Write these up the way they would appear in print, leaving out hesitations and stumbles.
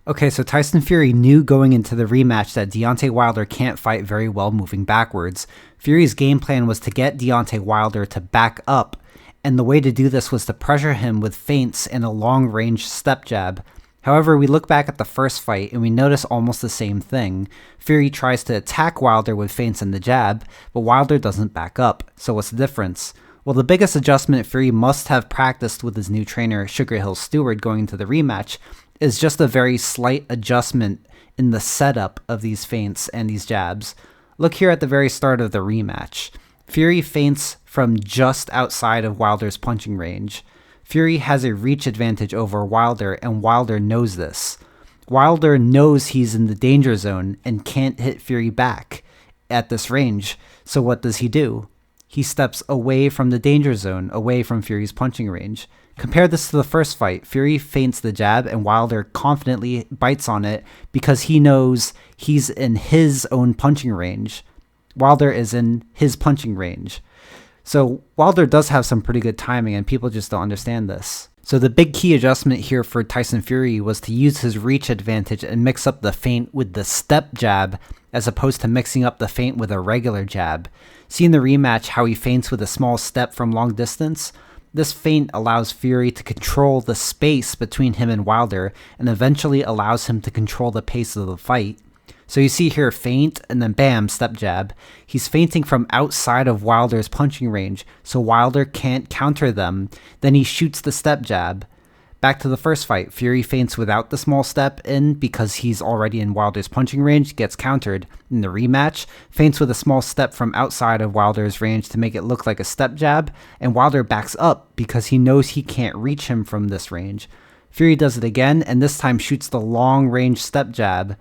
Okay, so Tyson Fury knew going into the rematch that Deontay Wilder can't fight very well moving backwards. Fury's game plan was to get Deontay Wilder to back up, and the way to do this was to pressure him with feints and a long-range step jab. However, we look back at the first fight and we notice almost the same thing. Fury tries to attack Wilder with feints and the jab, but Wilder doesn't back up. So what's the difference? Well, the biggest adjustment Fury must have practiced with his new trainer, Sugar Hill Steward, going into the rematch is just a very slight adjustment in the setup of these feints and these jabs. Look here at the very start of the rematch. Fury feints from just outside of Wilder's punching range. Fury has a reach advantage over Wilder, and Wilder knows this. Wilder knows he's in the danger zone and can't hit Fury back at this range, so what does he do? He steps away from the danger zone, away from Fury's punching range. Compare this to the first fight. Fury feints the jab and Wilder confidently bites on it because he knows he's in his own punching range. Wilder is in his punching range. So Wilder does have some pretty good timing and people just don't understand this. So the big key adjustment here for Tyson Fury was to use his reach advantage and mix up the feint with the step jab as opposed to mixing up the feint with a regular jab. See in the rematch how he feints with a small step from long distance? This feint allows Fury to control the space between him and Wilder and eventually allows him to control the pace of the fight. So you see here feint and then bam, step jab. He's feinting from outside of Wilder's punching range, so Wilder can't counter them. Then he shoots the step jab. Back to the first fight, Fury feints without the small step in because he's already in Wilder's punching range, gets countered. In the rematch, feints with a small step from outside of Wilder's range to make it look like a step jab, and Wilder backs up because he knows he can't reach him from this range. Fury does it again, and this time shoots the long-range step jab.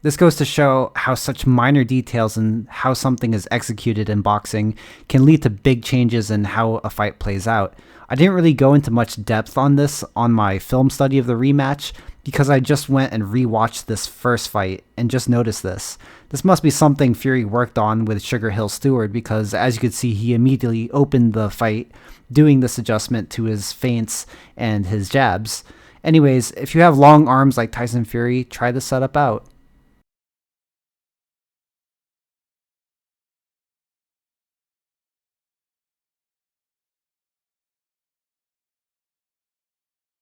This goes to show how such minor details in how something is executed in boxing can lead to big changes in how a fight plays out. I didn't really go into much depth on this on my film study of the rematch because I just went and rewatched this first fight and just noticed this. This must be something Fury worked on with Sugar Hill Steward because as you could see, he immediately opened the fight doing this adjustment to his feints and his jabs. Anyways, if you have long arms like Tyson Fury, try this setup out.